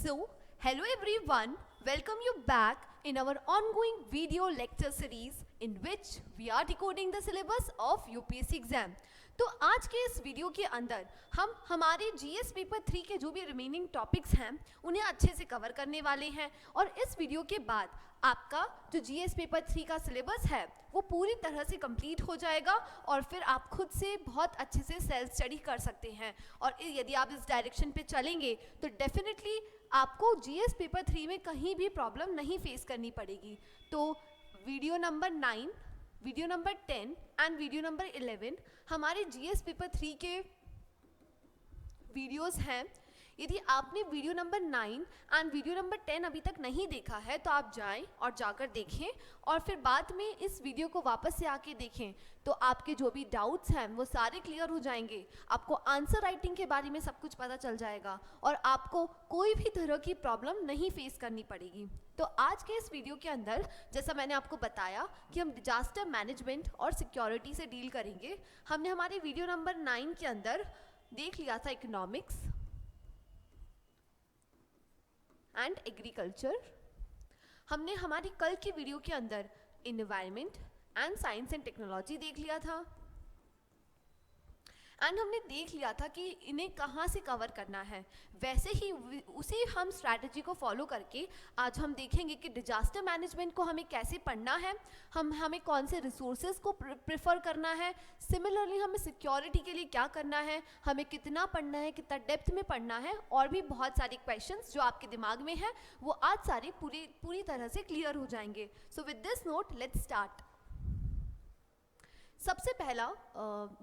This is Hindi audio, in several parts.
So, hello everyone, welcome you back in our ongoing video lecture series in which we are decoding the syllabus of UPSC exam. तो आज के इस वीडियो के अंदर हम हमारे जीएस पेपर 3 के जो भी रिमेनिंग टॉपिक्स हैं उन्हें अच्छे से कवर करने वाले हैं और इस वीडियो के बाद आपका जो जीएस पेपर 3 का सिलेबस है वो पूरी तरह से कंप्लीट हो जाएगा और फिर आप खुद से बहुत अच्छे से सेल्फ स्टडी कर सकते हैं। और यदि आप इस डायरेक्शन पे चलेंगे तो डेफिनेटली आपको जीएस पेपर 3 में कहीं भी प्रॉब्लम नहीं फेस करनी पड़ेगी। तो video number 9, video number 10 and video number 11 हमारे जीएस पेपर 3 के वीडियोस हैं। यदि आपने video number 9 and video number 10 अभी तक नहीं देखा है तो आप जाएं और जाकर देखें और फिर बाद में इस वीडियो को वापस से आके देखें तो आपके जो भी डाउट्स हैं वो सारे क्लियर हो जाएंगे। आपको आंसर राइटिंग के बारे में सब कुछ पता चल जाएगा और आपको कोई भी तरह की प्रॉब्लम नहीं फेस करनी पड़ेगी। तो आज के इस वीडियो के अंदर जैसा मैंने आपको बताया कि हम डिजास्टर मैनेजमेंट और सिक्योरिटी से डील करेंगे। हमने हमारे वीडियो नंबर 9 के अंदर देख लिया था इकोनॉमिक्स एंड एग्रीकल्चर। हमने हमारी कल की वीडियो के अंदर environment and science and technology देख लिया था एंड हमने देख लिया था कि इन्हें कहाँ से कवर करना है। वैसे ही उसी हम स्ट्रैटेजी को फॉलो करके आज हम देखेंगे कि डिजास्टर मैनेजमेंट को हमें कैसे पढ़ना है, हमें कौन से रिसोर्सेज को प्रेफर करना है, सिमिलरली हमें सिक्योरिटी के लिए क्या करना है, हमें कितना पढ़ना है, कितना डेप्थ में पढ़ना है और भी बहुत सारे क्वेश्चंस जो आपके दिमाग में है वो आज सारे पूरी तरह से क्लियर हो जाएंगे। So with this note let's start. सबसे पहला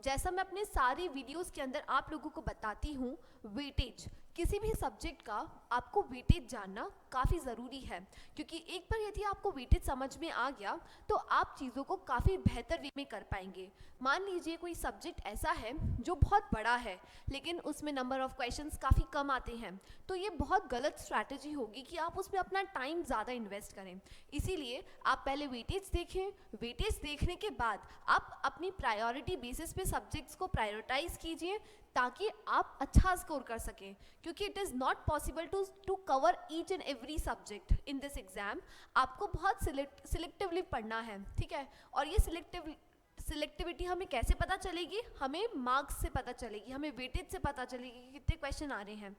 जैसा मैं अपने सारे वीडियोस के अंदर आप लोगों को बताती हूँ, वेटेज। किसी भी सब्जेक्ट का आपको वेटेज जानना काफ़ी ज़रूरी है क्योंकि एक बार यदि आपको वेटेज समझ में आ गया तो आप चीज़ों को काफ़ी बेहतर वे में कर पाएंगे। मान लीजिए कोई सब्जेक्ट ऐसा है जो बहुत बड़ा है लेकिन उसमें नंबर ऑफ़ क्वेश्चंस काफ़ी कम आते हैं तो ये बहुत गलत स्ट्रैटेजी होगी कि आप उसमें अपना टाइम ज़्यादा इन्वेस्ट करें। इसीलिए आप पहले वेटेज देखें, वेटेज देखने के बाद आप अपनी प्रायोरिटी बेसिस पे सब्जेक्ट्स को प्रायोरिटाइज कीजिए ताकि आप अच्छा स्कोर कर सकें क्योंकि it is not possible to cover each and every subject in this exam. आपको बहुत सिलेक्टिवली पढ़ना है, ठीक है। और ये सिलेक्टिविटी हमें कैसे पता चलेगी? हमें मार्क्स से पता चलेगी, हमें वेटेज से पता चलेगी कि कितने क्वेश्चन आ रहे हैं।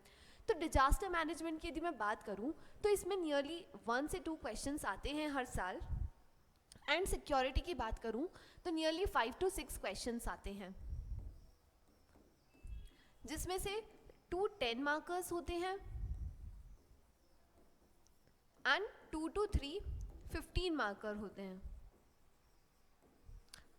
तो डिजास्टर मैनेजमेंट की यदि मैं बात करूं तो इसमें नियरली 1 से 2 क्वेश्चन आते हैं हर साल एंड सिक्योरिटी की बात करूं तो नियरली 5 to 6 क्वेश्चन आते हैं जिसमें से 2 10 मार्कर्स होते हैं एंड 2 to 3 15 मार्कर होते हैं।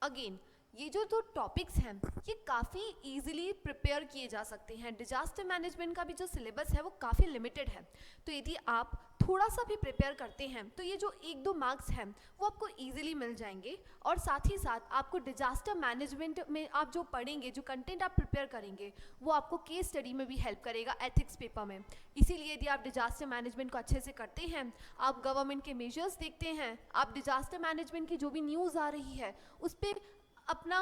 अगेन ये जो दो टॉपिक्स हैं ये काफ़ी इजीली प्रिपेयर किए जा सकते हैं। डिजास्टर मैनेजमेंट का भी जो सिलेबस है वो काफ़ी लिमिटेड है तो यदि आप थोड़ा सा भी प्रिपेयर करते हैं तो ये जो 1-2 मार्क्स हैं वो आपको इजीली मिल जाएंगे। और साथ ही साथ आपको डिजास्टर मैनेजमेंट में आप जो पढ़ेंगे, जो कंटेंट आप प्रिपेयर करेंगे वो आपको केस स्टडी में भी हेल्प करेगा एथिक्स पेपर में। इसीलिए यदि आप डिजास्टर मैनेजमेंट को अच्छे से करते हैं, आप गवर्नमेंट के मेजर्स देखते हैं, आप डिजास्टर मैनेजमेंट की जो भी न्यूज़ आ रही है उस पर अपना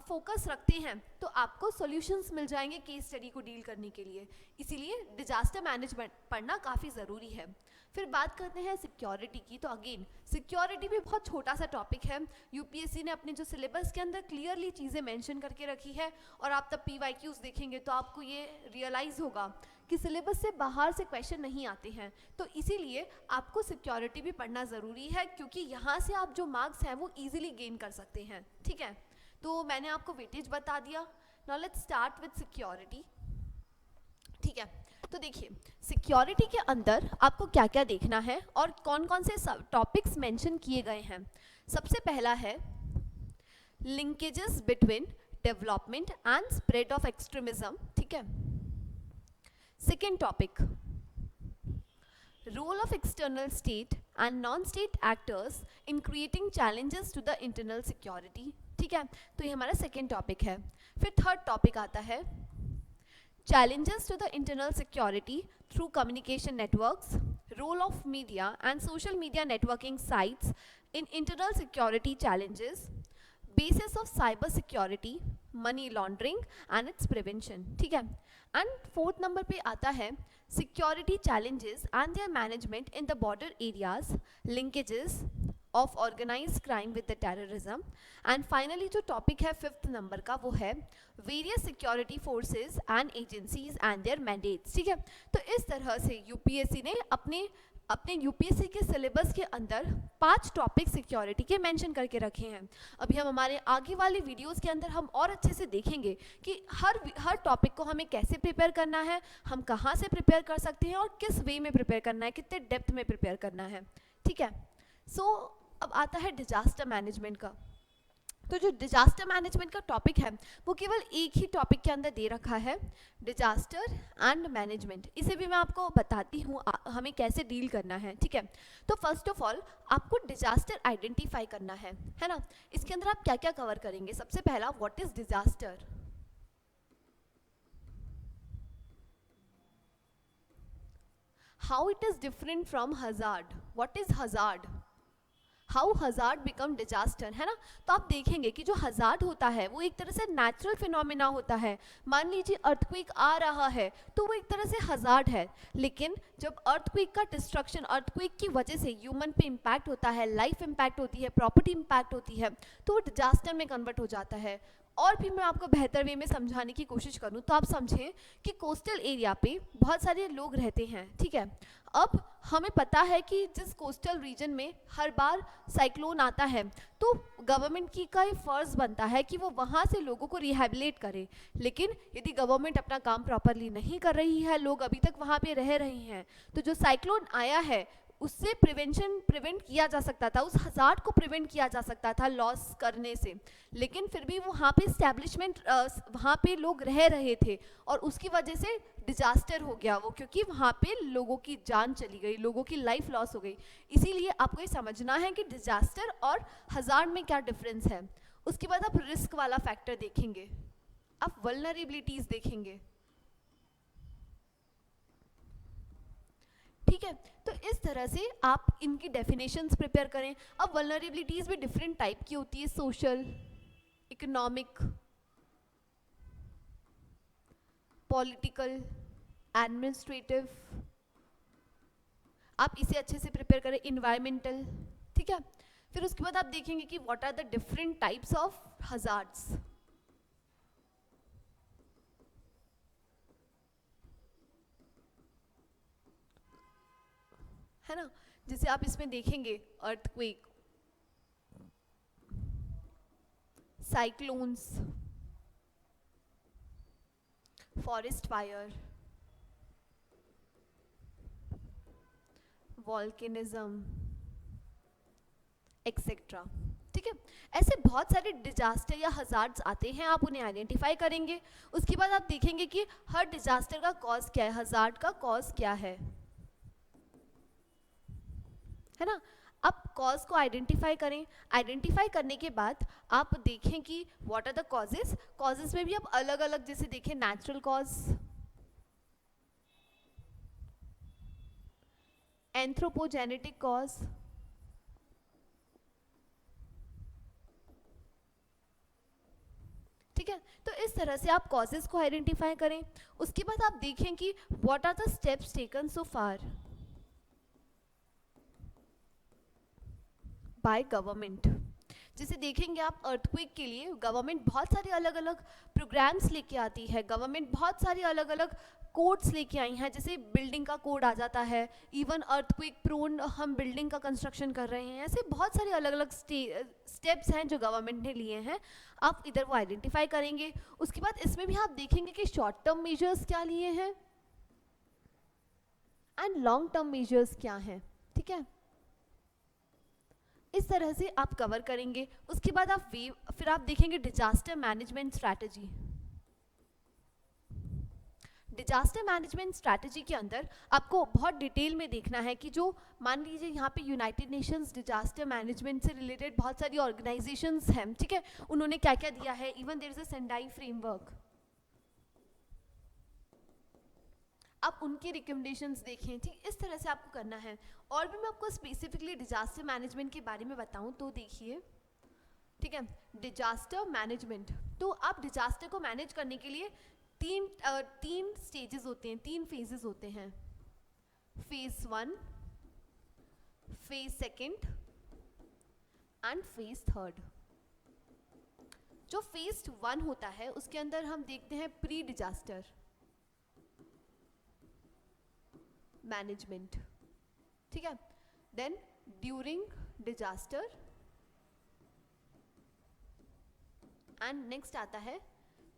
फोकस रखते हैं तो आपको सॉल्यूशंस मिल जाएंगे केस स्टडी को डील करने के लिए। इसीलिए डिजास्टर मैनेजमेंट पढ़ना काफ़ी ज़रूरी है। फिर बात करते हैं सिक्योरिटी की। तो अगेन सिक्योरिटी भी बहुत छोटा सा टॉपिक है। यूपीएससी ने अपने जो सिलेबस के अंदर क्लियरली चीज़ें मेंशन करके रखी है और आप तब PYQs देखेंगे तो आपको ये रियलाइज़ होगा कि सिलेबस से बाहर से क्वेश्चन नहीं आते हैं। तो इसीलिए आपको सिक्योरिटी भी पढ़ना ज़रूरी है क्योंकि यहाँ से आप जो मार्क्स हैं वो ईजिली गेन कर सकते हैं, ठीक है। तो मैंने आपको वेटेज बता दिया। Now let's start with security, ठीक है। तो देखिए सिक्योरिटी के अंदर आपको क्या क्या देखना है और कौन कौन से टॉपिक्स मेंशन किए गए हैं। सबसे पहला है linkages between development and spread of extremism, ठीक है। Second topic role of external state and non state actors in creating challenges to the internal security, ठीक है। तो ये हमारा सेकेंड टॉपिक है। फिर थर्ड टॉपिक आता है challenges to the internal security through communication networks, role of media and social media networking sites in internal security challenges, basis of cyber security, money laundering and its prevention, ठीक है। एंड फोर्थ नंबर पे आता है security challenges and their management in the border areas, linkages of organised crime with the terrorism. And finally जो टॉपिक है फिफ्थ नंबर का वो है various security forces and agencies and their mandates, ठीक है। तो इस तरह से यूपीएससी ने अपने यूपीएससी के सिलेबस के अंदर 5 टॉपिक सिक्योरिटी के मेंशन करके रखे हैं। अभी हम हमारे आगे वाले वीडियोस के अंदर हम और अच्छे से देखेंगे कि हर टॉपिक को हमें कैसे प्रिपेयर करना है, हम कहाँ से प्रिपेयर कर सकते हैं और किस वे में प्रिपेयर करना है, कितने डेप्थ में प्रिपेयर करना है, ठीक है। सो अब आता है डिजास्टर मैनेजमेंट का। तो जो डिजास्टर मैनेजमेंट का टॉपिक है वो केवल एक ही टॉपिक के अंदर दे रखा है, डिजास्टर एंड मैनेजमेंट। इसे भी मैं आपको बताती हूँ हमें कैसे डील करना है, ठीक है। तो फर्स्ट ऑफ ऑल आपको डिजास्टर आइडेंटिफाई करना है ना। इसके अंदर आप क्या क्या कवर करेंगे? सबसे पहला, what is disaster, how it is different from hazard, what is hazard, how hazard become disaster, है ना। तो आप देखेंगे कि जो हजार्ड होता है वो एक तरह से नेचुरल फिनोमिना होता है। मान लीजिए अर्थक्वेक आ रहा है तो वो एक तरह से हजार्ड है, लेकिन जब अर्थक्वेक का डिस्ट्रक्शन, अर्थक्वेक की वजह से ह्यूमन पे इम्पैक्ट होता है, लाइफ इम्पैक्ट होती है, प्रॉपर्टी इम्पैक्ट होती है, तो वो डिजास्टर में कन्वर्ट हो जाता है। और भी मैं आपको बेहतर वे में समझाने की कोशिश करूं तो आप समझें कि कोस्टल एरिया पे बहुत सारे लोग रहते हैं, ठीक है। अब हमें पता है कि जिस कोस्टल रीजन में हर बार साइक्लोन आता है तो गवर्नमेंट की का ये फर्ज बनता है कि वो वहाँ से लोगों को रिहेबिलिटेट करे। लेकिन यदि गवर्नमेंट अपना काम प्रॉपरली नहीं कर रही है, लोग अभी तक वहाँ पे रह रहे हैं, तो जो साइक्लोन आया है उससे प्रिवेंट किया जा सकता था, उस हजार्ड को प्रिवेंट किया जा सकता था लॉस करने से। लेकिन फिर भी वहाँ पे इस्टेब्लिशमेंट, वहाँ पे लोग रह रहे थे और उसकी वजह से डिजास्टर हो गया वो, क्योंकि वहाँ पे लोगों की जान चली गई, लोगों की लाइफ लॉस हो गई। इसीलिए आपको ये समझना है कि डिजास्टर और हजार्ड में क्या डिफरेंस है। उसके बाद आप रिस्क वाला फैक्टर देखेंगे, आप वल्नरेबिलिटीज देखेंगे, ठीक है। तो इस तरह से आप इनकी डेफिनेशंस प्रिपेयर करें। अब वल्नरेबिलिटीज भी डिफरेंट टाइप की होती है, सोशल, इकोनॉमिक, पॉलिटिकल, एडमिनिस्ट्रेटिव, आप इसे अच्छे से प्रिपेयर करें, इन्वायरमेंटल, ठीक है। फिर उसके बाद आप देखेंगे कि what are the different types of hazards, है ना। जैसे आप इसमें देखेंगे earthquake, cyclones, forest fire, volcanism, etcetera, ठीक है। ऐसे बहुत सारे डिजास्टर या हजार्ड्स आते हैं, आप उन्हें आइडेंटिफाई करेंगे। उसके बाद आप देखेंगे कि हर डिजास्टर का कॉज क्या है, हजार्ड का कॉज क्या है ना। आप कॉज को आइडेंटिफाई करें। आइडेंटिफाई करने के बाद आप देखें कि what are the causes. Causes में भी आप अलग अलग जैसे देखें, नेचुरल कॉज, एंथ्रोपोजेनेटिक कॉज, ठीक है। तो इस तरह से आप कॉजेस को आइडेंटिफाई करें। उसके बाद आप देखें कि what are the steps taken so far by government. जैसे देखेंगे आप अर्थक्वेक के लिए गवर्नमेंट बहुत सारे अलग अलग प्रोग्राम्स लेके आती है, गवर्नमेंट बहुत सारे अलग अलग कोड्स लेके आई हैं। जैसे बिल्डिंग का कोड आ जाता है, इवन अर्थक्वेक प्रोन हम बिल्डिंग का कंस्ट्रक्शन कर रहे हैं। ऐसे बहुत सारे अलग अलग स्टेप्स हैं जो गवर्नमेंट ने लिए हैं, आप इधर वो आइडेंटिफाई करेंगे। उसके बाद इसमें भी आप देखेंगे कि शॉर्ट टर्म मेजर्स क्या लिए हैं एंड लॉन्ग टर्म मेजर्स क्या हैं, ठीक है। इस तरह से आप कवर करेंगे। उसके बाद फिर आप देखेंगे disaster management strategy. Disaster management strategy के अंदर आपको बहुत डिटेल में देखना है कि जो मान लीजिए यहाँ पे यूनाइटेड नेशंस डिजास्टर मैनेजमेंट से रिलेटेड बहुत सारी ऑर्गेनाइजेशंस हैं, ठीक है, उन्होंने क्या क्या दिया है। Even there is a Sendai framework, आप उनकी रिकमेंडेशंस देखें, ठीक, इस तरह से आपको करना है। और भी मैं आपको स्पेसिफिकली डिजास्टर मैनेजमेंट के बारे में बताऊं तो देखिए, ठीक है। डिजास्टर मैनेजमेंट, तो आप डिजास्टर को मैनेज करने के लिए तीन स्टेजेस होते हैं, 3 फेजेस होते हैं, फेज 1, फेज 2 एंड फेज 3। जो फेज 1 होता है उसके अंदर हम देखते हैं प्री डिजास्टर मैनेजमेंट, ठीक है। Then during disaster and next आता है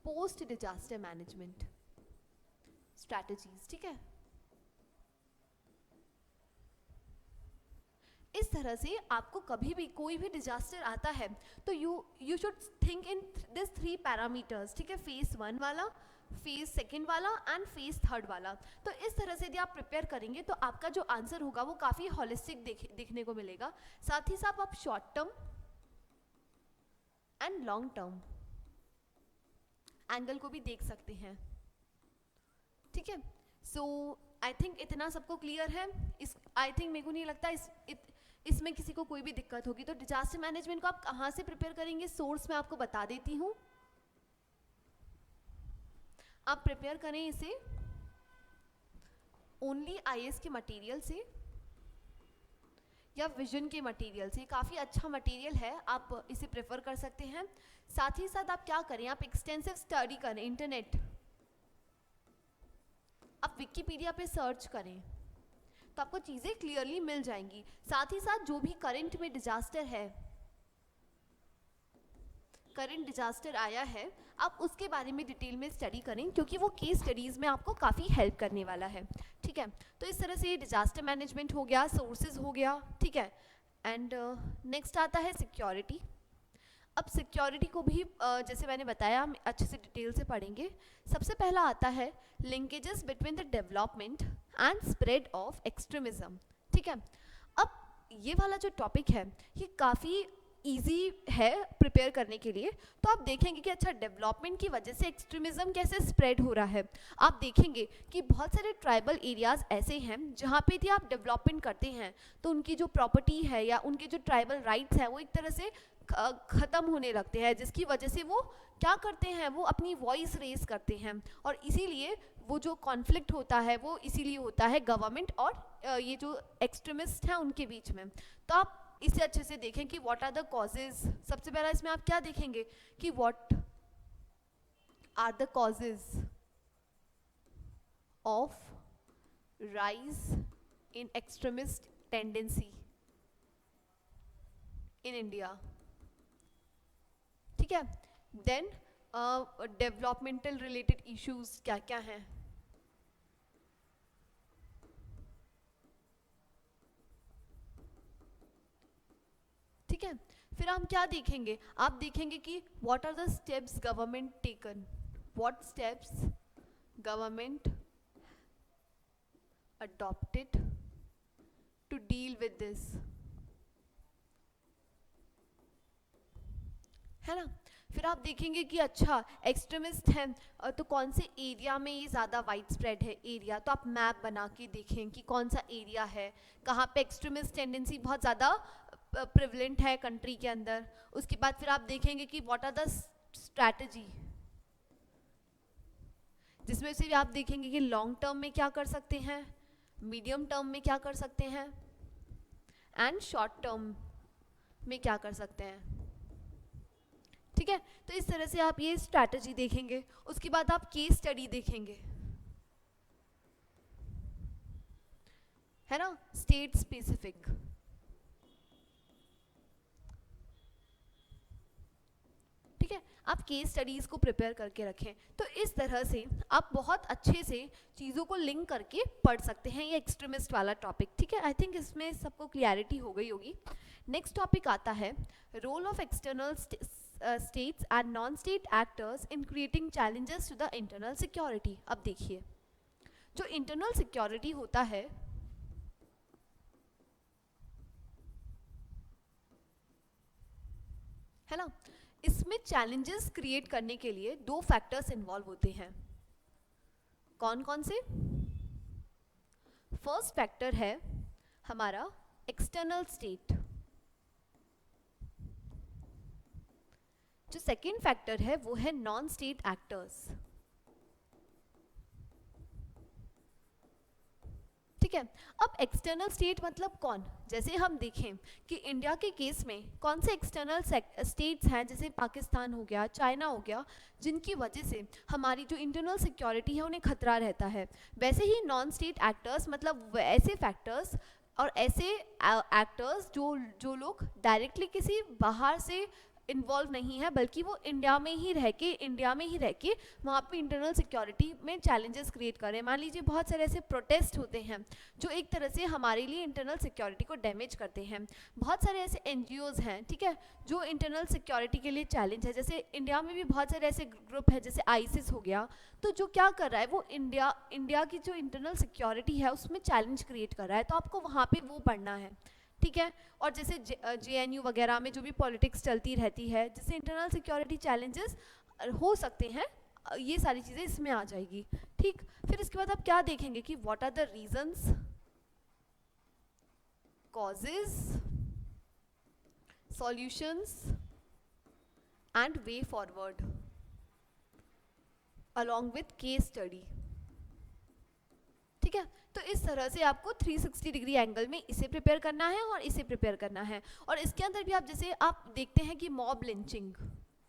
पोस्ट डिजास्टर मैनेजमेंट स्ट्रैटेजीज, ठीक है। इस तरह से आपको कभी भी कोई भी डिजास्टर आता है तो you should think in this 3 parameters, ठीक है। फेज 1 वाला, फेज 2 वाला एंड फेज 3 वाला। तो इस तरह से यदि आप प्रिपेयर करेंगे तो आपका जो आंसर होगा वो काफ़ी होलिस्टिक देखने को मिलेगा। साथ ही साथ आप short term and long term angle को भी देख सकते हैं, ठीक है। सो आई थिंक इतना सबको क्लियर है। आई थिंक मेरे को नहीं लगता इसमें किसी को कोई भी दिक्कत होगी। तो डिजास्टर मैनेजमेंट को आप कहाँ से प्रिपेयर करेंगे, सोर्स मैं आपको बता देती हूँ। आप प्रिपेयर करें इसे ओनली IAS के मटेरियल से या विजन के मटेरियल से। काफ़ी अच्छा मटेरियल है, आप इसे प्रेफर कर सकते हैं। साथ ही साथ आप क्या करें, आप एक्सटेंसिव स्टडी करें, इंटरनेट, आप विकिपीडिया पे सर्च करें तो आपको चीज़ें क्लियरली मिल जाएंगी। साथ ही साथ जो भी करंट में डिजास्टर है, करंट डिजास्टर आया है, आप उसके बारे में डिटेल में स्टडी करें क्योंकि वो केस स्टडीज़ में आपको काफ़ी हेल्प करने वाला है, ठीक है। तो इस तरह से डिजास्टर मैनेजमेंट हो गया, सोर्सेज हो गया, ठीक है। एंड नेक्स्ट आता है सिक्योरिटी। अब सिक्योरिटी को भी जैसे मैंने बताया हम अच्छे से डिटेल से पढ़ेंगे। सबसे पहला आता है linkages between the development and spread of extremism, ठीक है। अब ये वाला जो टॉपिक है ये काफ़ी इजी है प्रिपेयर करने के लिए। तो आप देखेंगे कि अच्छा डेवलपमेंट की वजह से एक्सट्रीमिज्म कैसे स्प्रेड हो रहा है। आप देखेंगे कि बहुत सारे ट्राइबल एरियाज़ ऐसे हैं जहाँ पे यदि आप डेवलपमेंट करते हैं तो उनकी जो प्रॉपर्टी है या उनके जो ट्राइबल राइट्स है वो एक तरह से ख़त्म होने लगते हैं, जिसकी वजह से वो क्या करते हैं, वो अपनी वॉइस रेस करते हैं। और इसीलिए वो जो कॉन्फ्लिक्ट होता है वो इसीलिए होता है गवर्नमेंट और ये जो एक्सट्रीमिस्ट हैं उनके बीच में। तो आप इसे अच्छे से देखें कि व्हाट आर द कॉजेज। सबसे पहला इसमें आप क्या देखेंगे कि what are the causes of rise in extremist tendency in India, ठीक है। देन डेवलपमेंटल रिलेटेड इश्यूज क्या क्या हैं, ठीक है। फिर हम क्या देखेंगे, आप देखेंगे कि what are the steps government taken, what steps government adopted to deal with this, है ना। फिर आप देखेंगे कि अच्छा एक्सट्रीमिस्ट हैं तो कौन से एरिया में ये ज़्यादा वाइड स्प्रेड है एरिया। तो आप मैप बना के देखें कि कौन सा एरिया है कहाँ पे एक्सट्रीमिस्ट टेंडेंसी बहुत ज़्यादा प्रिवलेंट है कंट्री के अंदर। उसके बाद फिर आप देखेंगे कि व्हाट आर द स्ट्रैटेजी, जिसमें से आप देखेंगे कि लॉन्ग टर्म में क्या कर सकते हैं, मीडियम टर्म में क्या कर सकते हैं एंड शॉर्ट टर्म में क्या कर सकते हैं, ठीक है। तो इस तरह से आप ये स्ट्रैटेजी देखेंगे। उसके बाद आप केस स्टडी देखेंगे, है ना, स्टेट स्पेसिफिक, ठीक है। आप केस स्टडीज़ को प्रिपेयर करके रखें। तो इस तरह से आप बहुत अच्छे से चीज़ों को लिंक करके पढ़ सकते हैं ये एक्सट्रीमिस्ट वाला टॉपिक, ठीक है। आई थिंक इसमें सबको क्लैरिटी हो गई होगी। नेक्स्ट टॉपिक आता है role of external states and non-state actors in creating challenges to the internal security। अब देखिए जो इंटरनल सिक्योरिटी होता है ना, इसमें चैलेंजेस क्रिएट करने के लिए 2 फैक्टर्स इन्वॉल्व होते हैं। कौन कौन से? फर्स्ट फैक्टर है हमारा एक्सटर्नल स्टेट, जो सेकेंड फैक्टर है वो है नॉन स्टेट एक्टर्स। ठीक है, अब एक्सटर्नल स्टेट मतलब कौन? जैसे हम देखें कि इंडिया के केस में कौन से एक्सटर्नल स्टेट्स हैं, जैसे पाकिस्तान हो गया, चाइना हो गया, जिनकी वजह से हमारी जो इंटरनल सिक्योरिटी है उन्हें खतरा रहता है। वैसे ही नॉन स्टेट एक्टर्स मतलब ऐसे फैक्टर्स और ऐसे एक्टर्स जो लोग डायरेक्टली किसी बाहर से इन्वॉल्व नहीं है, बल्कि वो इंडिया में ही रह के वहाँ पे इंटरनल सिक्योरिटी में चैलेंजेस क्रिएट कर रहे हैं। मान लीजिए बहुत सारे ऐसे प्रोटेस्ट होते हैं जो एक तरह से हमारे लिए इंटरनल सिक्योरिटी को डैमेज करते हैं। बहुत सारे ऐसे NGOs हैं, ठीक है, जो इंटरनल सिक्योरिटी के लिए चैलेंज है। जैसे इंडिया में भी बहुत सारे ऐसे ग्रुप है, जैसे ISIS हो गया, तो जो क्या कर रहा है वो इंडिया की जो इंटरनल सिक्योरिटी है उसमें चैलेंज क्रिएट कर रहा है, तो आपको वहाँ पे वो पढ़ना है। ठीक है, और जैसे JNU वगैरह में जो भी पॉलिटिक्स चलती रहती है, जिससे इंटरनल सिक्योरिटी चैलेंजेस हो सकते हैं, ये सारी चीज़ें इसमें आ जाएगी। ठीक, फिर इसके बाद आप क्या देखेंगे कि what are the reasons, causes, solutions and way forward along with case study. ठीक है, तो इस तरह से आपको 360 डिग्री एंगल में इसे प्रिपेयर करना है और इसे प्रिपेयर करना है। और इसके अंदर भी आप जैसे आप देखते हैं कि मॉब लिंचिंग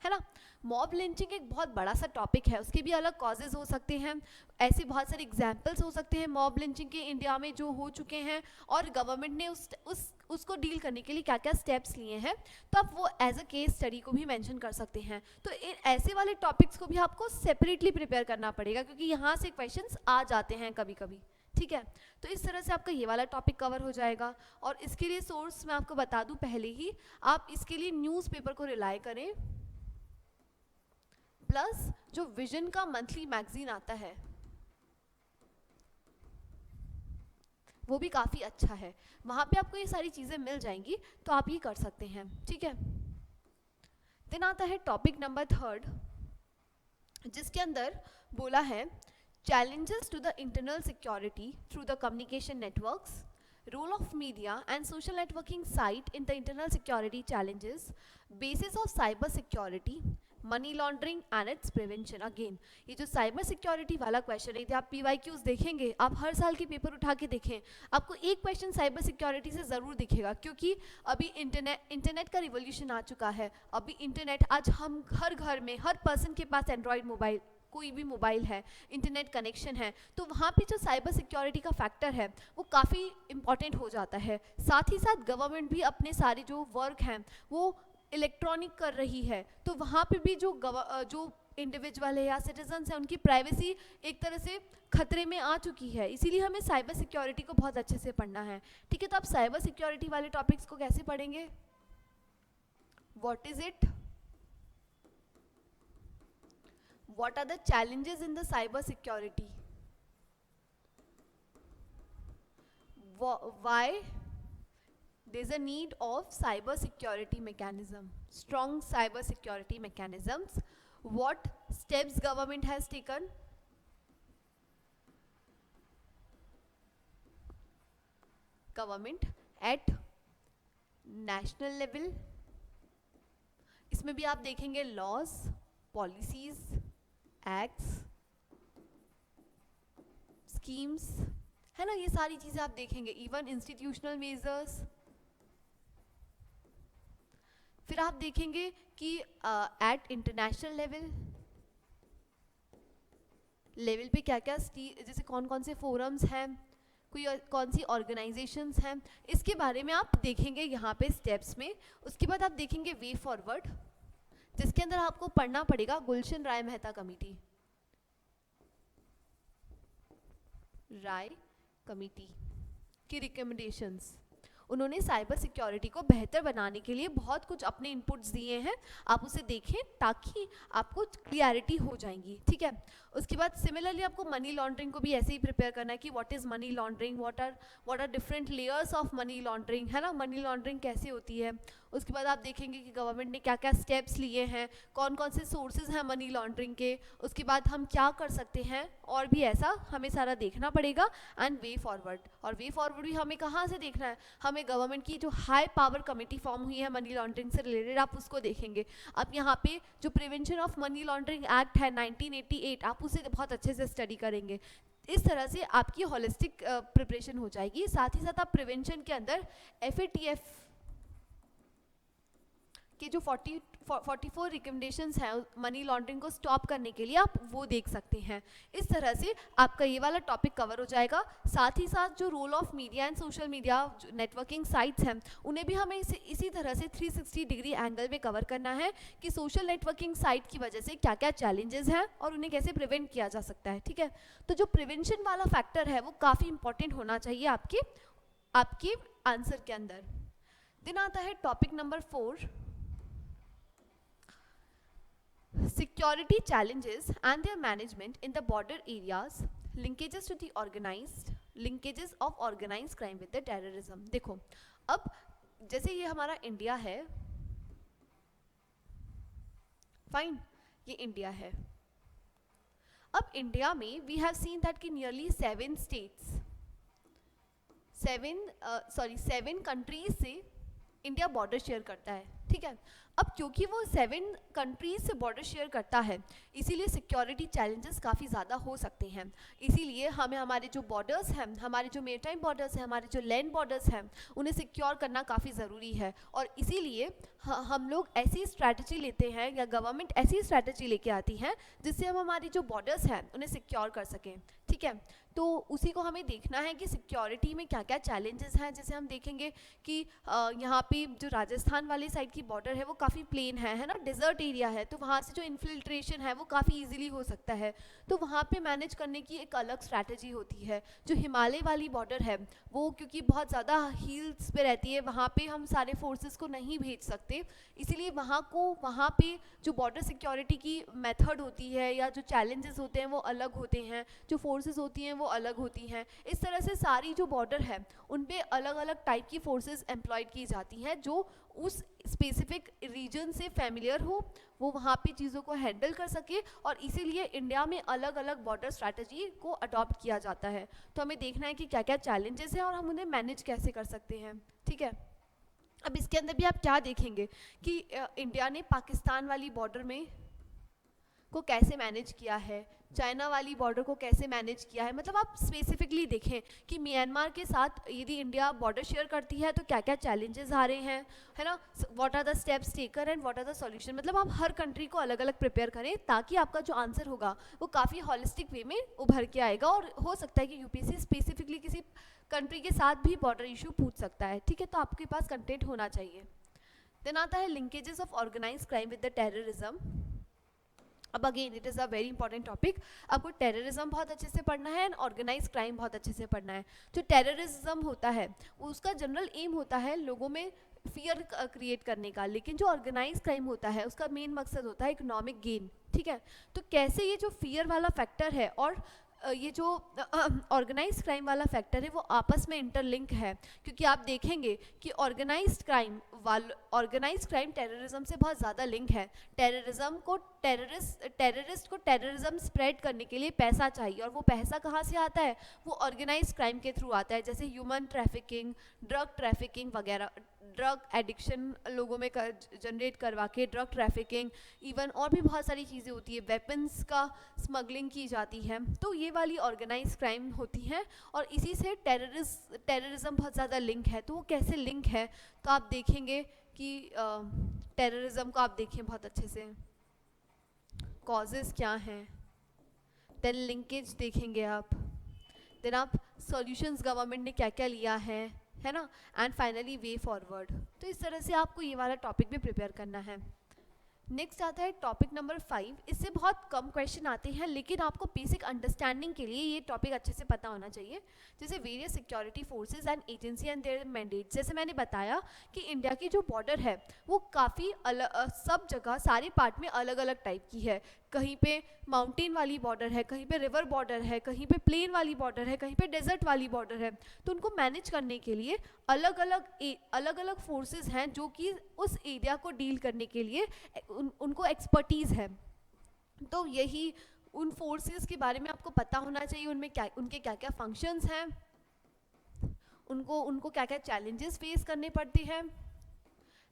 है ना, मॉब लिंचिंग एक बहुत बड़ा सा टॉपिक है, उसके भी अलग कॉजेज हो सकते हैं, ऐसे बहुत सारे एग्जाम्पल्स हो सकते हैं मॉब लिंचिंग के इंडिया में जो हो चुके हैं, और गवर्नमेंट ने उसको डील करने के लिए क्या क्या स्टेप्स लिए हैं, तो आप वो एज अ केस स्टडी को भी मेंशन कर सकते हैं। तो ऐसे वाले टॉपिक्स को भी आपको सेपरेटली प्रिपेयर करना पड़ेगा, क्योंकि यहाँ से क्वेश्चंस आ जाते हैं कभी कभी। ठीक है, तो इस तरह से आपका ये वाला टॉपिक कवर हो जाएगा। और इसके लिए सोर्स मैं आपको बता दूं पहले ही, आप इसके लिए न्यूज़पेपर को रिलाय करें, प्लस जो विजन का मंथली मैगजीन आता है वो भी काफ़ी अच्छा है, वहाँ पे आपको ये सारी चीज़ें मिल जाएंगी, तो आप ये कर सकते हैं। ठीक है, देन आता है टॉपिक नंबर 3, जिसके अंदर बोला है challenges to the internal security through the communication networks, role of media and social networking site in the internal security challenges, basis of cyber security, money laundering and its prevention. Again ये जो साइबर सिक्योरिटी वाला क्वेश्चन है, यदि आप PYQs देखेंगे, आप हर साल के पेपर उठा के देखें, आपको एक क्वेश्चन साइबर सिक्योरिटी से ज़रूर दिखेगा, क्योंकि अभी इंटरनेट का रिवोल्यूशन आ चुका है। अभी इंटरनेट, आज हम हर घर में, हर पर्सन के पास एंड्रॉयड मोबाइल, कोई भी मोबाइल है, इंटरनेट कनेक्शन है, तो वहाँ पे जो साइबर सिक्योरिटी का फैक्टर है वो काफ़ी इम्पॉर्टेंट हो जाता है। साथ ही साथ गवर्नमेंट भी अपने सारे जो वर्क हैं वो इलेक्ट्रॉनिक कर रही है, तो वहाँ पे भी जो इंडिविजुअल है या सिटीजन्स हैं, उनकी प्राइवेसी एक तरह से खतरे में आ चुकी है, इसीलिए हमें साइबर सिक्योरिटी को बहुत अच्छे से पढ़ना है। ठीक है, तो आप साइबर सिक्योरिटी वाले टॉपिक्स को कैसे पढ़ेंगे? What is it, what are the challenges in the cyber security, why there's a need of cyber security mechanism, strong cyber security mechanisms, what steps government has taken, government at national level, इसमें भी आप देखेंगे लॉज, पॉलिसीज, एक्ट्स, स्कीम्स, है ना, ये सारी चीज़ें आप देखेंगे, इवन इंस्टीट्यूशनल मेजर्स। फिर आप देखेंगे कि एट इंटरनेशनल लेवल पे क्या क्या, जैसे कौन कौन से फोरम्स हैं, कौन सी ऑर्गेनाइजेशंस हैं, इसके बारे में आप देखेंगे यहाँ पे स्टेप्स में। उसके बाद आप देखेंगे वे फॉरवर्ड, जिसके अंदर आपको पढ़ना पड़ेगा गुलशन राय मेहता कमेटी की रिकमेंडेशंस। उन्होंने साइबर सिक्योरिटी को बेहतर बनाने के लिए बहुत कुछ अपने इनपुट्स दिए हैं, आप उसे देखें ताकि आपको क्लियरिटी हो जाएंगी। ठीक है, उसके बाद सिमिलरली आपको मनी लॉन्ड्रिंग को भी ऐसे ही प्रिपेयर करना है कि what is money laundering, what are different layers of money laundering, है ना, मनी लॉन्ड्रिंग कैसे होती है, उसके बाद आप देखेंगे कि गवर्नमेंट ने क्या क्या स्टेप्स लिए हैं, कौन कौन से सोर्सेज हैं मनी लॉन्ड्रिंग के, उसके बाद हम क्या कर सकते हैं, और भी ऐसा हमें सारा देखना पड़ेगा। एंड वे फॉरवर्ड, और वे फॉरवर्ड भी हमें कहाँ से देखना है, हमें गवर्नमेंट की जो हाई पावर कमेटी फॉर्म हुई है मनी लॉन्ड्रिंग से रिलेटेड, आप उसको देखेंगे। अब यहाँ पे जो prevention of money laundering act है 1988, आप उसे बहुत अच्छे से स्टडी करेंगे। इस तरह से आपकी होलिस्टिक प्रिपरेशन हो जाएगी। साथ ही साथ आप प्रिवेंशन के अंदर FATF कि जो 44 रिकमेंडेशंस हैं मनी लॉन्ड्रिंग को स्टॉप करने के लिए, आप वो देख सकते हैं। इस तरह से आपका ये वाला टॉपिक कवर हो जाएगा। साथ ही साथ जो role of media and social media networking sites हैं, उन्हें भी हमें इसी तरह से 360 डिग्री एंगल में कवर करना है कि सोशल नेटवर्किंग साइट की वजह से क्या क्या चैलेंजेस हैं और उन्हें कैसे प्रिवेंट किया जा सकता है। ठीक है, तो जो प्रिवेंशन वाला फैक्टर है वो काफ़ी इंपॉर्टेंट होना चाहिए आपके आंसर के अंदर। दिन आता है topic number 4, security challenges and their management in the border areas, linkages of organized crime with the terrorism। देखो, अब जैसे ये हमारा इंडिया है, फाइन, ये इंडिया है। अब इंडिया में वी हैव सीन दैट कि नियरली 7 कंट्रीज से इंडिया बॉर्डर शेयर करता है। ठीक है, अब क्योंकि वो 7 कंट्रीज से बॉर्डर शेयर करता है, इसीलिए सिक्योरिटी चैलेंजेस काफ़ी ज़्यादा हो सकते हैं। इसीलिए हमें हमारे जो बॉर्डर्स हैं, हमारे जो मेरीटाइम बॉर्डर्स हैं, हमारे जो लैंड बॉर्डर्स हैं, उन्हें सिक्योर करना काफ़ी ज़रूरी है। और इसीलिए हम लोग ऐसी स्ट्रैटेजी लेते हैं, या गवर्नमेंट ऐसी स्ट्रैटेजी लेके आती है जिससे हम हमारी जो बॉर्डर्स हैं उन्हें सिक्योर कर सकें। ठीक है, तो उसी को हमें देखना है कि सिक्योरिटी में क्या क्या चैलेंजेस हैं। जैसे हम देखेंगे कि यहाँ पे जो राजस्थान वाली साइड की बॉर्डर है वो काफ़ी प्लेन है ना, डिज़र्ट एरिया है, तो वहाँ से जो इन्फिल्ट्रेशन है वो काफ़ी इजीली हो सकता है। तो वहाँ पे मैनेज करने की एक अलग स्ट्रैटेजी होती है। जो हिमालय वाली बॉर्डर है वो क्योंकि बहुत ज़्यादा हिल्स पे रहती है, वहाँ पे हम सारे फोर्सेस को नहीं भेज सकते, इसीलिए वहाँ पे जो बॉर्डर सिक्योरिटी की मेथड होती है या जो चैलेंजेस होते हैं वो अलग होते हैं, जो फोर्सेस होती हैं वो अलग होती हैं। इस तरह से सारी जो बॉर्डर है उन पे अलग अलग टाइप की फोर्सेस एम्प्लॉयड की जाती हैं जो उस स्पेसिफिक रीजन से फैमिलियर हो, वो वहाँ पे चीज़ों को हैंडल कर सके, और इसीलिए इंडिया में अलग अलग बॉर्डर स्ट्रैटेजी को अडॉप्ट किया जाता है। तो हमें देखना है कि क्या क्या चैलेंजेस हैं और हम उन्हें मैनेज कैसे कर सकते हैं। ठीक है, अब इसके अंदर भी आप क्या देखेंगे कि इंडिया ने पाकिस्तान वाली बॉर्डर में को कैसे मैनेज किया है, चाइना वाली बॉर्डर को कैसे मैनेज किया है। मतलब आप स्पेसिफिकली देखें कि म्यांमार के साथ यदि इंडिया बॉर्डर शेयर करती है तो क्या क्या चैलेंजेस आ रहे हैं, है ना, what are the steps taken and what are the solution. मतलब आप हर कंट्री को अलग अलग प्रिपेयर करें ताकि आपका जो आंसर होगा वो काफ़ी हॉलिस्टिक वे में उभर के आएगा, और हो सकता है कि यूपीएससी स्पेसिफिकली किसी कंट्री के साथ भी बॉर्डर इशू पूछ सकता है। ठीक है, तो आपके पास कंटेंट होना चाहिए। देन आता है linkages of organize crime with the terrorism. अब again it is a very important topic. आपको टेररिज्म बहुत अच्छे से पढ़ना है एंड ऑर्गेनाइज क्राइम बहुत अच्छे से पढ़ना है। जो टेररिज्म होता है उसका जनरल एम होता है लोगों में फियर क्रिएट करने का, लेकिन जो ऑर्गेनाइज क्राइम होता है उसका मेन मकसद होता है इकोनॉमिक गेन। ठीक है, तो कैसे ये जो फियर वाला फैक्टर है और ये जो ऑर्गेनाइज्ड क्राइम वाला फैक्टर है वो आपस में इंटरलिंक है, क्योंकि आप देखेंगे कि ऑर्गेनाइज्ड क्राइम टेररिज्म से बहुत ज़्यादा लिंक है। टेररिस्ट को टेररिज्म स्प्रेड करने के लिए पैसा चाहिए, और वो पैसा कहाँ से आता है, वो ऑर्गेनाइज्ड क्राइम के थ्रू आता है, जैसे ह्यूमन ट्रैफिकिंग, ड्रग ट्रैफिकिंग वगैरह, ड्रग एडिक्शन लोगों में जनरेट करवा के ड्रग ट्रैफिकिंग, इवन और भी बहुत सारी चीज़ें होती है, वेपन्स का स्मगलिंग की जाती है। तो ये वाली ऑर्गेनाइज क्राइम होती है और इसी से टेररिज्म बहुत ज़्यादा लिंक है। तो वो कैसे लिंक है, तो आप देखेंगे कि टेररिज्म को आप देखें बहुत अच्छे से, कॉजेज़ क्या हैं, देन लिंकेज देखेंगे आप, देन आप सॉल्यूशंस गवर्नमेंट ने क्या क्या लिया है ना, एंड फाइनली वे फॉरवर्ड। तो इस तरह से आपको ये वाला टॉपिक भी प्रिपेयर करना है। नेक्स्ट आता है टॉपिक नंबर 5। इससे बहुत कम क्वेश्चन आते हैं, लेकिन आपको बेसिक अंडरस्टैंडिंग के लिए ये टॉपिक अच्छे से पता होना चाहिए। जैसे various security forces and agency and there mandate. जैसे मैंने बताया कि इंडिया की जो बॉर्डर है वो काफ़ी सब जगह सारे पार्ट में अलग अलग टाइप की है। कहीं पे माउंटेन वाली बॉर्डर है, कहीं पे रिवर बॉर्डर है, कहीं पे प्लेन वाली बॉर्डर है, कहीं पे डेजर्ट वाली बॉर्डर है। तो उनको मैनेज करने के लिए अलग अलग फोर्सेस हैं जो कि उस एरिया को डील करने के लिए उनको एक्सपर्टीज़ है। तो यही उन फोर्सेस के बारे में आपको पता होना चाहिए, उनके क्या क्या फंक्शंस हैं, उनको क्या क्या चैलेंजेस फेस करने पड़ते हैं,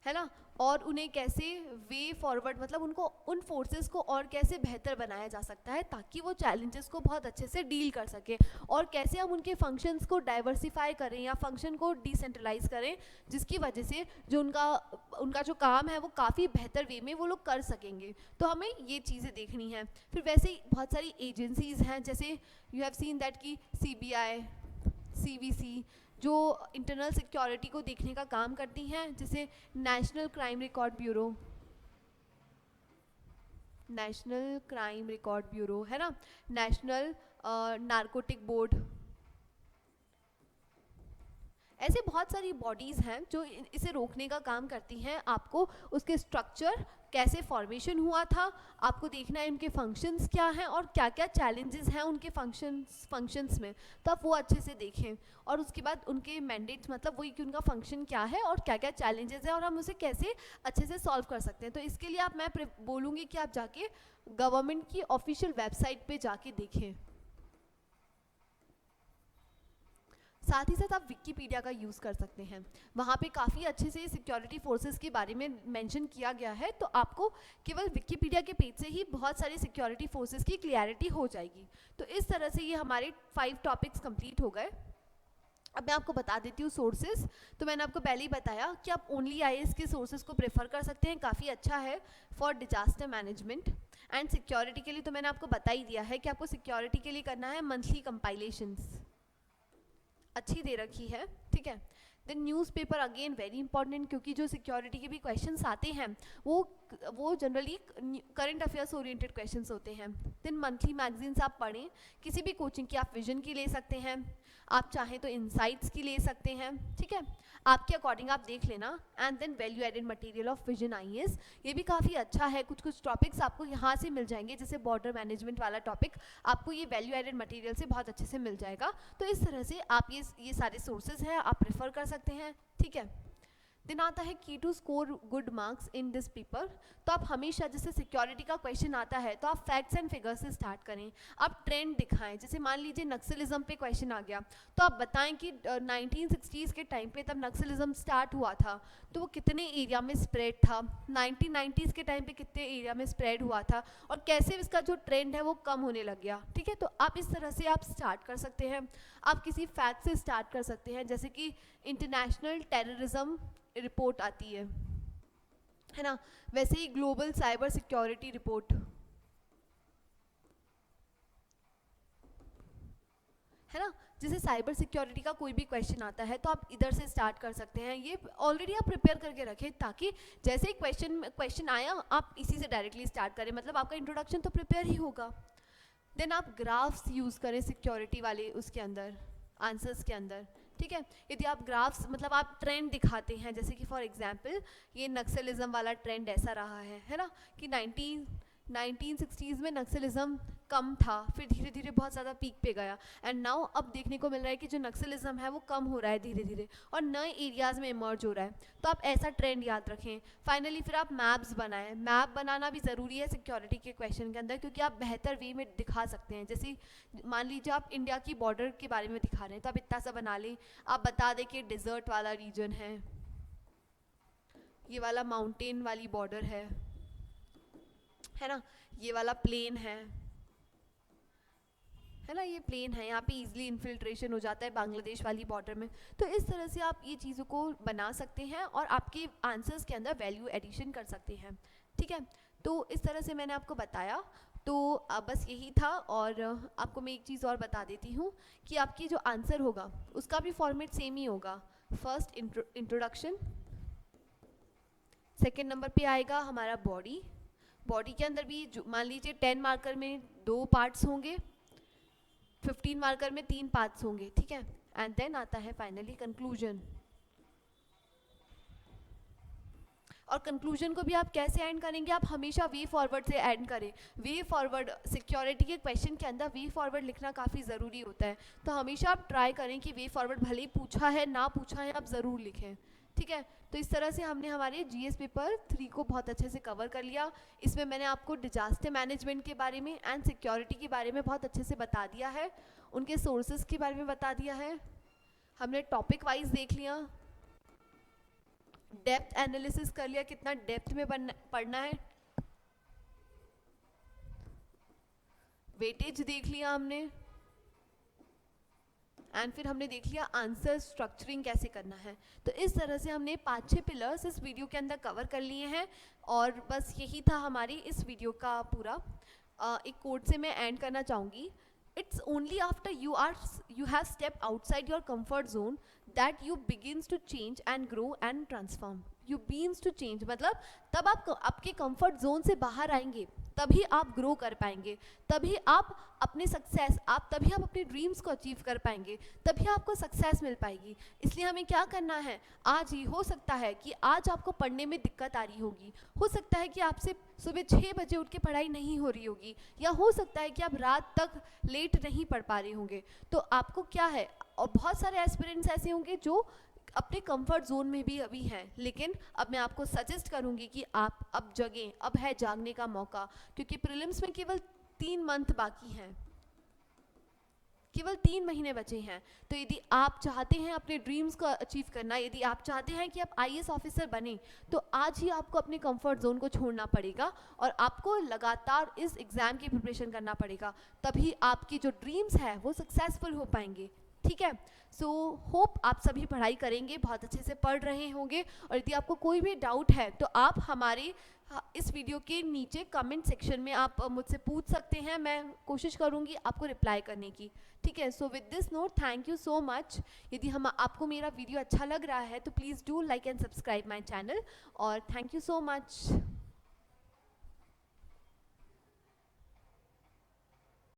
है ना, और उन्हें कैसे वे फॉरवर्ड, मतलब उनको उन फोर्सेस को और कैसे बेहतर बनाया जा सकता है ताकि वो चैलेंजेस को बहुत अच्छे से डील कर सके, और कैसे हम उनके फंक्शंस को डाइवर्सिफाई करें या फंक्शन को डिसेंट्रलाइज करें, जिसकी वजह से जो उनका जो काम है वो काफ़ी बेहतर वे में वो लोग कर सकेंगे। तो हमें ये चीज़ें देखनी है। फिर वैसे ही बहुत सारी एजेंसीज़ हैं, जैसे यू हैव सीन दैट कि CBI, CVC जो इंटरनल सिक्योरिटी को देखने का काम करती हैं, जैसे नेशनल क्राइम रिकॉर्ड ब्यूरो है ना, नेशनल नारकोटिक बोर्ड। ऐसे बहुत सारी बॉडीज़ हैं जो इसे रोकने का काम करती हैं। आपको उसके स्ट्रक्चर, कैसे फॉर्मेशन हुआ था, आपको देखना है उनके फंक्शंस क्या हैं और क्या क्या चैलेंजेस हैं उनके फंक्शंस में, तो आप वो अच्छे से देखें। और उसके बाद उनके मैंडेट्स, मतलब वही कि उनका फंक्शन क्या है और क्या क्या चैलेंजेस हैं और हम उसे कैसे अच्छे से सॉल्व कर सकते हैं। तो इसके लिए मैं बोलूँगी कि आप जाके गवर्नमेंट की ऑफिशियल वेबसाइट पे जाके देखें। साथ ही साथ आप विकिपीडिया का यूज़ कर सकते हैं, वहाँ पे काफ़ी अच्छे से सिक्योरिटी फोर्सेस के बारे में मेंशन किया गया है। तो आपको केवल विकिपीडिया के पेज से ही बहुत सारे सिक्योरिटी फोर्सेस की क्लियरिटी हो जाएगी। तो इस तरह से ये हमारे 5 टॉपिक्स कंप्लीट हो गए। अब मैं आपको बता देती हूँ सोर्सेज। तो मैंने आपको पहले ही बताया कि आप ओनली IAS के सोर्सेज को प्रेफर कर सकते हैं, काफ़ी अच्छा है for disaster management and security के लिए। तो मैंने आपको बता ही दिया है कि आपको सिक्योरिटी के लिए करना है मंथली कंपाइलेशंस, अच्छी दे रखी है, ठीक है। Then newspaper again very important, क्योंकि जो सिक्योरिटी के भी क्वेश्चंस आते हैं वो generally current affairs oriented questions होते हैं। देन मंथली मैगजीन्स आप पढ़ें, किसी भी कोचिंग की आप विजन की ले सकते हैं, आप चाहें तो इनसाइट्स की ले सकते हैं, ठीक है, आपके अकॉर्डिंग आप देख लेना। And then value added material of Vision IAS, ये भी काफ़ी अच्छा है। कुछ टॉपिक्स आपको यहाँ से मिल जाएंगे, जैसे बॉर्डर मैनेजमेंट वाला टॉपिक आपको ये वैल्यू एडेड मटेरियल से बहुत अच्छे से मिल जाएगा। तो इस तरह से आप ये सारे सोर्सेज हैं, आप प्रेफर कर सकते हैं, ठीक है। दिन आता है की to score good marks in this paper. तो आप हमेशा, जैसे सिक्योरिटी का क्वेश्चन आता है तो आप फैक्ट्स एंड फिगर्स से स्टार्ट करें, आप ट्रेंड दिखाएं। जैसे मान लीजिए नक्सलिज्म पे क्वेश्चन आ गया, तो आप बताएं कि 1960s के टाइम पे तब नक्सलिज्म स्टार्ट हुआ था तो वो कितने एरिया में स्प्रेड था, 1990s के टाइम पे कितने एरिया में स्प्रेड हुआ था, और कैसे इसका जो ट्रेंड है वो कम होने लग गया, ठीक है। तो आप इस तरह से आप स्टार्ट कर सकते हैं। आप किसी फैक्ट से स्टार्ट कर सकते हैं, जैसे कि इंटरनेशनल टेररिज्म रिपोर्ट आती है ना, वैसे ही ग्लोबल साइबर सिक्योरिटी रिपोर्ट, है ना। जैसे साइबर सिक्योरिटी का कोई भी क्वेश्चन आता है तो आप इधर से स्टार्ट कर सकते हैं। ये ऑलरेडी आप प्रिपेयर करके रखें ताकि जैसे ही क्वेश्चन आया आप इसी से डायरेक्टली स्टार्ट करें, मतलब आपका इंट्रोडक्शन तो प्रिपेयर ही होगा। देन आप ग्राफ्स यूज़ करें सिक्योरिटी वाले उसके अंदर, आंसर्स के अंदर, ठीक है। यदि आप ग्राफ्स, मतलब आप ट्रेंड दिखाते हैं, जैसे कि फॉर एग्जांपल ये नक्सलिज्म वाला ट्रेंड ऐसा रहा है ना, कि 1960s में नक्सलिज्म कम था, फिर धीरे धीरे बहुत ज़्यादा पीक पे गया, एंड नाउ अब देखने को मिल रहा है कि जो नक्सलिज्म है वो कम हो रहा है धीरे धीरे और नए एरियाज़ में इमर्ज हो रहा है। तो आप ऐसा ट्रेंड याद रखें। फाइनली फिर आप मैप्स बनाएं। मैप बनाना भी ज़रूरी है सिक्योरिटी के क्वेश्चन के अंदर, क्योंकि आप बेहतर वे में दिखा सकते हैं। जैसे मान लीजिए आप इंडिया की बॉर्डर के बारे में दिखा रहे हैं, तो आप इतना सा बना लें, आप बता दें कि डिज़र्ट वाला रीजन है, ये वाला माउंटेन वाली बॉर्डर है ना, ये वाला प्लेन है ना, ये प्लेन है, यहाँ पे इजीली इन्फिल्ट्रेशन हो जाता है बांग्लादेश वाली बॉर्डर में। तो इस तरह से आप ये चीज़ों को बना सकते हैं और आपके आंसर्स के अंदर वैल्यू एडिशन कर सकते हैं, ठीक है। तो इस तरह से मैंने आपको बताया। तो बस यही था, और आपको मैं एक चीज़ और बता देती हूँ कि आपकी जो आंसर होगा उसका भी फॉर्मेट सेम ही होगा। फर्स्ट इंट्रोडक्शन, सेकेंड नंबर पे आएगा हमारा बॉडी, बॉडी के अंदर भी मान लीजिए 10 मार्कर में 2 पार्ट्स होंगे, 15 मार्कर में 3 पार्ट्स होंगे, ठीक है। एंड देन आता है फाइनली कंक्लूजन। और कंक्लूजन को भी आप कैसे एंड करेंगे, आप हमेशा वे फॉरवर्ड से एंड करें। वे फॉरवर्ड सिक्योरिटी के क्वेश्चन के अंदर वे फॉरवर्ड लिखना काफ़ी ज़रूरी होता है, तो हमेशा आप ट्राई करें कि वे फॉरवर्ड भले ही पूछा है ना पूछा है आप ज़रूर लिखें, ठीक है। तो इस तरह से हमने हमारे जीएस पेपर 3 को बहुत अच्छे से कवर कर लिया। इसमें मैंने आपको डिजास्टर मैनेजमेंट के बारे में एंड सिक्योरिटी के बारे में बहुत अच्छे से बता दिया है, उनके सोर्सेज के बारे में बता दिया है, हमने टॉपिक वाइज देख लिया, डेप्थ एनालिसिस कर लिया, कितना डेप्थ में पढ़ना है, वेटेज देख लिया हमने, एंड फिर हमने देख लिया आंसर स्ट्रक्चरिंग कैसे करना है। तो इस तरह से हमने 5-6 पिलर्स इस वीडियो के अंदर कवर कर लिए हैं, और बस यही था हमारी इस वीडियो का पूरा। एक कोट से मैं एंड करना चाहूँगी, it's only after you have stepped outside your comfort zone that you begins to change and grow and transform. You begins to change मतलब तब आप आपके कंफर्ट जोन से बाहर आएंगे, तभी आप ग्रो कर पाएंगे, तभी आप अपने सक्सेस तभी आप अपने ड्रीम्स को अचीव कर पाएंगे, तभी आपको सक्सेस मिल पाएगी। इसलिए हमें क्या करना है, आज ही हो सकता है कि आज आपको पढ़ने में दिक्कत आ रही होगी, हो सकता है कि आपसे सुबह 6 बजे उठ के पढ़ाई नहीं हो रही होगी, या हो सकता है कि आप रात तक लेट नहीं पढ़ पा रहे होंगे। तो आपको क्या है, और बहुत सारे एस्पिरेंट्स ऐसे होंगे जो अपने कंफर्ट जोन में भी अभी हैं, लेकिन अब मैं आपको सजेस्ट करूंगी कि आप अब जगें, अब है जागने का मौका, क्योंकि प्रीलिम्स में केवल 3 मंथ बाकी हैं, केवल 3 महीने बचे हैं। तो यदि आप चाहते हैं अपने ड्रीम्स को अचीव करना, यदि आप चाहते हैं कि आप आईएएस ऑफिसर बने, तो आज ही आपको अपने कंफर्ट जोन को छोड़ना पड़ेगा और आपको लगातार इस एग्ज़ाम की प्रिपरेशन करना पड़ेगा, तभी आपकी जो ड्रीम्स है वो सक्सेसफुल हो पाएंगे, ठीक है। सो होप आप सभी पढ़ाई करेंगे, बहुत अच्छे से पढ़ रहे होंगे, और यदि आपको कोई भी डाउट है तो आप हमारे इस वीडियो के नीचे कमेंट सेक्शन में आप मुझसे पूछ सकते हैं, मैं कोशिश करूंगी आपको रिप्लाई करने की, ठीक है। So with this note, thank you so much. यदि आपको मेरा वीडियो अच्छा लग रहा है तो please do like and subscribe my channel, और थैंक यू सो मच।